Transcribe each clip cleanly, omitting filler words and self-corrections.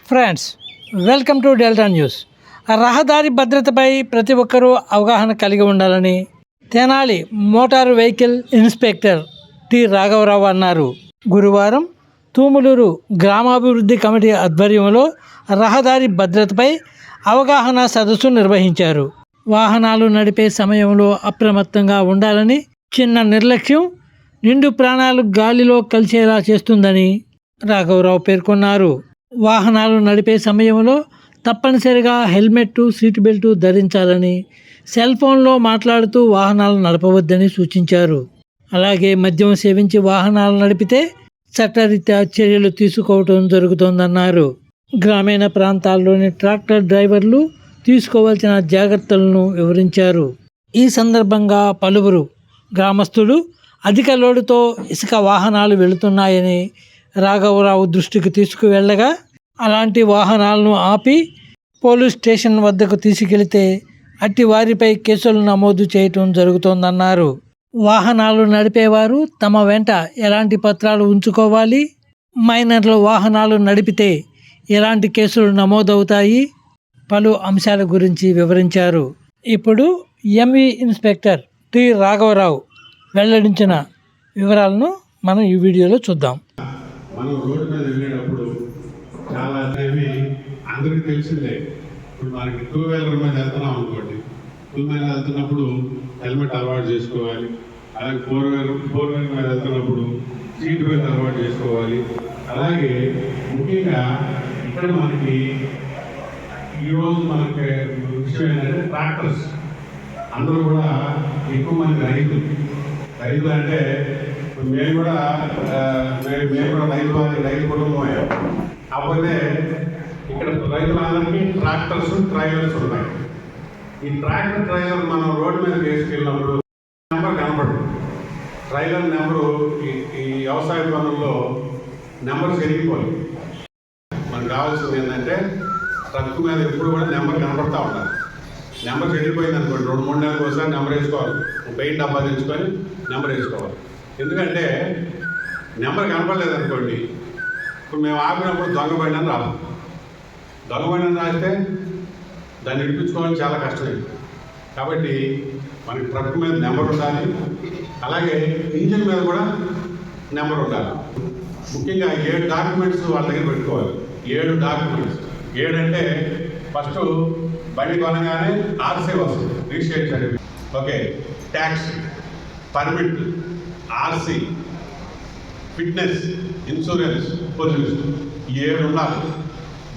Friends, welcome to delta news. రహదారి భద్రతపై ప్రతి ఒక్కరూ అవగాహన కలిగి ఉండాలని Tenali motor vehicle inspector T రాఘవరావు అన్నారు. గురువారం తూములూరు గ్రామాభివృద్ధి కమిటీ ఆధ్వర్యంలో రహదారి భద్రతపై అవగాహన సదస్సు నిర్వహించారు. వాహనాలు నడిపే సమయంలో అప్రమత్తంగా ఉండాలని, చిన్న నిర్లక్ష్యం నిండు ప్రాణాలు గాలిలో కలిసేలా చేస్తుందని రాఘవరావు పేర్కొన్నారు. వాహనాలు నడిపే సమయంలో తప్పనిసరిగా హెల్మెట్, సీట్ బెల్ట్ ధరించాలని, సెల్ ఫోన్లో మాట్లాడుతూ వాహనాలు నడపవద్దని సూచించారు. అలాగే మద్యం సేవించి వాహనాలు నడిపితే చట్టరీత్యా చర్యలు తీసుకోవడం జరుగుతోందన్నారు. గ్రామీణ ప్రాంతాల్లోని ట్రాక్టర్ డ్రైవర్లు తీసుకోవాల్సిన జాగ్రత్తలను వివరించారు. ఈ సందర్భంగా పలువురు గ్రామస్తులు అధిక లోడుతో ఇసుక వాహనాలు వెళుతున్నాయని రాఘవరావు దృష్టికి తీసుకువెళ్ళగా, అలాంటి వాహనాలను ఆపి పోలీస్ స్టేషన్ వద్దకు తీసుకెళితే అట్టి వారిపై కేసులు నమోదు చేయటం జరుగుతోందన్నారు. వాహనాలు నడిపేవారు తమ వెంట ఎలాంటి పత్రాలు ఉంచుకోవాలి, మైనర్ల వాహనాలు నడిపితే ఎలాంటి కేసులు నమోదవుతాయి, పలు అంశాల గురించి వివరించారు. ఇప్పుడు ఎంఈ ఇన్స్పెక్టర్ టి రాఘవరావు వెల్లడించిన వివరాలను మనం ఈ వీడియోలో చూద్దాం. మనం రోడ్డు మీద వెళ్ళేటప్పుడు చాలా అనేవి అందరికీ తెలిసిందే. ఇప్పుడు మనకి 2 వీలర్ మీద వెళ్తున్నాం అనుకోండి, 2 వీలర్ వెళ్తున్నప్పుడు హెల్మెట్ అలవాటు చేసుకోవాలి. అలాగే 4 వీలర్ మీద వెళ్తున్నప్పుడు సీట్ బెల్ట్ అలవాటు చేసుకోవాలి. అలాగే ముఖ్యంగా ఇక్కడ మనకి ఈరోజు మనకి విషయం ఏంటంటే ట్రాక్టర్స్ అందరూ కూడా ఎక్కువ మంది రైతులు అంటే మేము కూడా రైతు కుటుంబమే. కాకపోతే ఇక్కడ రైతులందరికీ ట్రాక్టర్స్, ట్రైలర్స్ ఉన్నాయి. ఈ ట్రాక్టర్, ట్రైలర్ మనం రోడ్డు మీద తీసుకెళ్ళినప్పుడు నెంబర్ కనపడదు. ట్రైలర్ నెంబరు ఈ వ్యవసాయ పనుల్లో నెంబర్ చెరిగిపోయి మనకు కావాల్సింది ఏంటంటే ట్రక్ మీద ఎప్పుడు కూడా నెంబర్ కనపడతా ఉండాలి. నెంబర్ చెరిగిపోయింది అనుకోండి, 2-3 నెలలకు ఒకసారి నెంబర్ వేసుకోవాలి. పెయింట్ డబ్బా తెచ్చుకొని నెంబర్ వేసుకోవాలి. ఎందుకంటే నెంబర్ కనపడలేదు అనుకోండి, ఇప్పుడు మేము ఆపినప్పుడు దొంగ బండి అని రాస్తే దాన్ని విడిపించుకోవడం చాలా కష్టమైంది. కాబట్టి మనకి ట్రక్ మీద నెంబర్ ఉండాలి. అలాగే ఇంజిన్ మీద కూడా నెంబర్ ఉండాలి. ముఖ్యంగా 7 డాక్యుమెంట్స్ వాళ్ళ దగ్గర పెట్టుకోవాలి. 7 డాక్యుమెంట్స్. 7 అంటే ఫస్ట్ బండి కొనగానే ఆర్సీ వస్తుంది, registration certificate, okay, tax, permit, RC, fitness, insurance, pollution. ఈ 7 ఉండాలి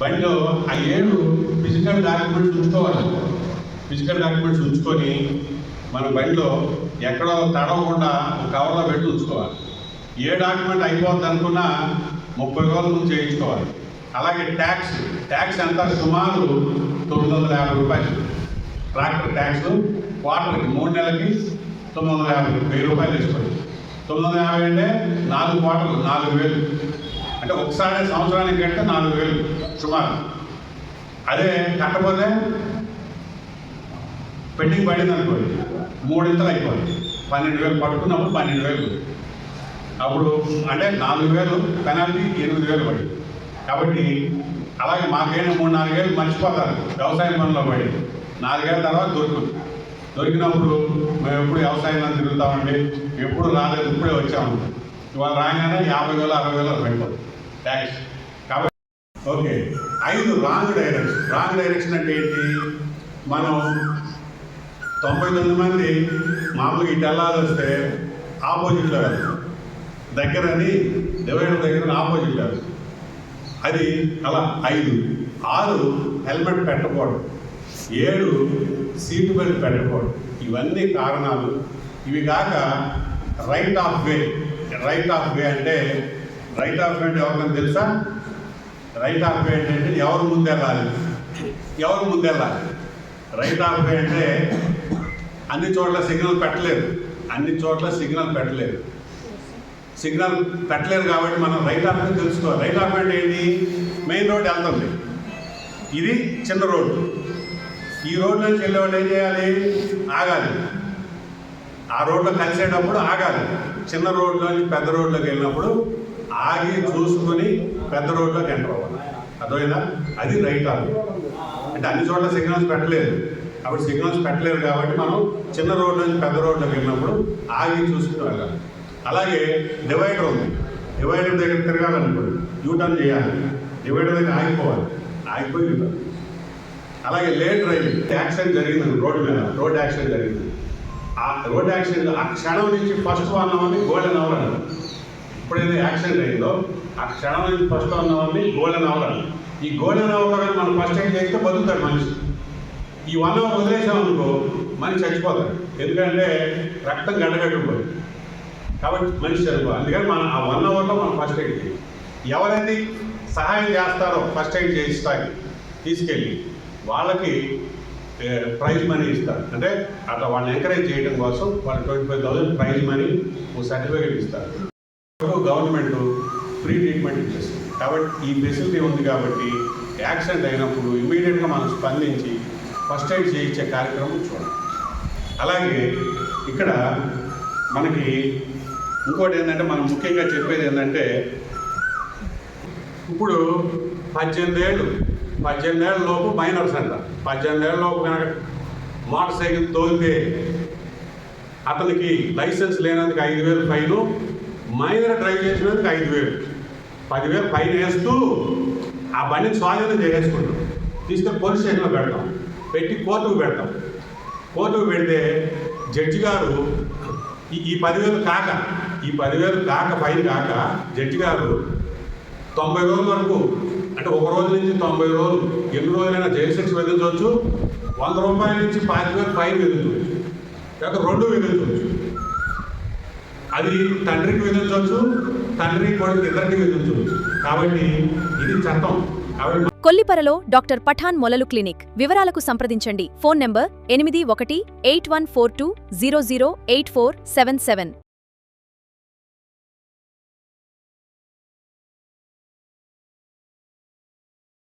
బండిలో. ఆ 7 ఫిజికల్ డాక్యుమెంట్స్ ఉంచుకోవాలి. ఫిజికల్ డాక్యుమెంట్స్ ఉంచుకొని మన బండిలో ఎక్కడో తడవకుండా కవర్లో పెట్టి ఉంచుకోవాలి. ఏ డాక్యుమెంట్ అయిపోద్ది అనుకున్నా 30 రోజుల నుంచి చేయించుకోవాలి. అలాగే ట్యాక్స్ ఎంత, సుమారు 950 రూపాయలు. ట్రాక్టర్ ట్యాక్స్ క్వార్టర్కి 3 నెలలకి 950, 1000 రూపాయలు వేసుకోండి. 950 అంటే 4 క్వార్టర్లు 4000. అంటే ఒకసారి సంవత్సరానికి కంటే 4000 సుమారు. అదే కట్టపోతే పెండింగ్ పడింది అనుకోండి, 3 ఇంతలు అయిపోయింది. 12,000 పట్టుకున్నప్పుడు 12,000. అప్పుడు అంటే 4,000 పెనాల్టీ, 8,000 పడింది. కాబట్టి అలాగే మాకైనా 3-4 ఏళ్ళు మర్చిపోతారు వ్యవసాయ పనుల్లో పడి. 4 ఏళ్ళ తర్వాత దొరికినప్పుడు మేము ఎప్పుడు వ్యవసాయంలో తిరుగుతామండి, ఎప్పుడు రాలేదు, ఇప్పుడే వచ్చాము. ఇవాళ రాగానే 50,000, 60,000 పడిపోతుంది ట్యాక్స్. కాబట్టి ఓకే. 5 రాంగ్ డైరెక్షన్ అంటే ఏంటి? మనం 99 మంది మామూలుగా ఇటు వెళ్ళాల్సి వస్తే ఆపోజిట్లో వెళ్తాం. దగ్గరని డివైడర్ దగ్గర ఆపోజిట్లో వెళ్తాం. అది అలా 5. 6 హెల్మెట్ పెట్టకూడదు. 7 సీట్ బెల్ట్ పెట్టకూడదు. ఇవన్నీ కారణాలు. ఇవి కాక రైట్ ఆఫ్ వే అంటే ఎవరికైనా తెలుసా? రైట్ ఆఫ్ వే అంటే ఎవరు ముందెళ్ళాలి. రైట్ ఆఫ్ వే అంటే అన్ని చోట్ల సిగ్నల్ పెట్టలేదు కాబట్టి మనం రైట్ ఆఫ్ వే తెలుసుకోవాలి. రైట్ ఆఫ్ వే అంటే ఏంటి? మెయిన్ రోడ్ వెళ్తుంది, ఇది చిన్న రోడ్డు. ఈ రోడ్డు నుంచి వెళ్ళేవాళ్ళు ఏం చేయాలి? ఆగాలి. ఆ రోడ్లో కలిసేటప్పుడు ఆగాలి. చిన్న రోడ్లో నుంచి పెద్ద రోడ్లోకి వెళ్ళినప్పుడు ఆగి చూసుకొని పెద్ద రోడ్లోకి ఎంటర్ అవ్వాలి. అర్థమైందా? అది రైట్ ఆర్మ్. అంటే అన్ని చోట్ల సిగ్నల్స్ పెట్టలేదు కాబట్టి సిగ్నల్స్ పెట్టలేరు కాబట్టి మనం చిన్న రోడ్డు నుంచి పెద్ద రోడ్లోకి వెళ్ళినప్పుడు ఆగి చూసుకుని వెళ్ళాలి. అలాగే డివైడర్ ఉంది, డివైడర్ దగ్గర తిరగాలనుకోండి, యూటర్న్ చేయాలి, డివైడర్ దగ్గర ఆగిపోవాలి, ఆగిపోయి యూటర్న్. అలాగే లేట్ డ్రైవింగ్, యాక్సిడెంట్ జరిగింది రోడ్డు మీద, రోడ్ యాక్సిడెంట్ జరిగింది. ఆ రోడ్ యాక్సిడెంట్ ఆ క్షణం నుంచి ఫస్ట్ 1 అవర్ని గోల్డెన్ అవర్ అన్నారు. ఎప్పుడైతే యాక్సిడెంట్ అయిందో ఆ క్షణం నుంచి ఫస్ట్ 1 అవర్ని గోల్డెన్ అవర్ అన్నారు. ఈ గోల్డెన్ అవర్లో కానీ మనం ఫస్ట్ ఎయిడ్ చేస్తే బతుకుతాడు మనిషి. ఈ 1 అవర్ వదిలేసామనుకో మనిషి చచ్చిపోతాడు, ఎందుకంటే రక్తం గడ్డగట్టుకుపోతుంది కాబట్టి మనిషి చనిపోవాలి. అందుకని మనం ఆ 1 అవర్లో మనం ఫస్ట్ ఎయిడ్ చేయాలి. ఎవరైతే సహాయం చేస్తారో ఫస్ట్ ఎయిడ్ చేయిస్తాకి తీసుకెళ్ళి వాళ్ళకి ప్రైజ్ మనీ ఇస్తారు. అంటే అట్లా వాళ్ళని ఎంకరేజ్ చేయడం కోసం వాళ్ళు 25,000 ప్రైజ్ మనీ సర్టిఫికేట్ ఇస్తారు. గవర్నమెంట్ ఫ్రీ ట్రీట్మెంట్ ఇచ్చేస్తుంది. కాబట్టి ఈ ఫెసిలిటీ ఉంది కాబట్టి యాక్సిడెంట్ అయినప్పుడు ఇమీడియట్గా మనం స్పందించి ఫస్ట్ ఎయిడ్ చేయించే కార్యక్రమం చూడాలి. అలాగే ఇక్కడ మనకి ఇంకోటి ఏంటంటే మనం ముఖ్యంగా చెప్పేది ఏంటంటే ఇప్పుడు 18 ఏళ్ళ లోపు మైనర్స్ అంట. 18 ఏళ్ళ లోపు కనుక మోటార్ సైకిల్ తోలితే అతనికి లైసెన్స్ లేనందుకు 5,000 ఫైను, మైనర్ డ్రైవ్ చేసినందుకు 5,000, 10,000 ఫైన్ వేస్తూ ఆ బండిని స్వాధీనం చేసేసుకుంటాం, తీసుకొని పోలీస్ స్టేషన్లో పెడతాం, పెట్టి కోర్టుకు పెడతాం. కోర్టుకు పెడితే జడ్జి గారు ఈ 10,000 కాక ఫైన్ కాక జడ్జి గారు 90 రోజుల వరకు, అంటే 1 రోజు నుంచి 90 రోజులు, ఎన్ని రోజులైనా జైలు శిక్ష విధించవచ్చు, 100 రూపాయల నుంచి 5,000 ఫైన్ విధించవచ్చు, లేక 2 విధించవచ్చు. అది తండ్రికి విధించవచ్చు, తండ్రి కొడుకు ఇద్దరికి విధించవచ్చు. కాబట్టి ఇది చట్టం. కాబట్టి కొల్లిపరలో డాక్టర్ పఠాన్ మొలలు క్లినిక్. వివరాలకు సంప్రదించండి. Phone number 818142008477.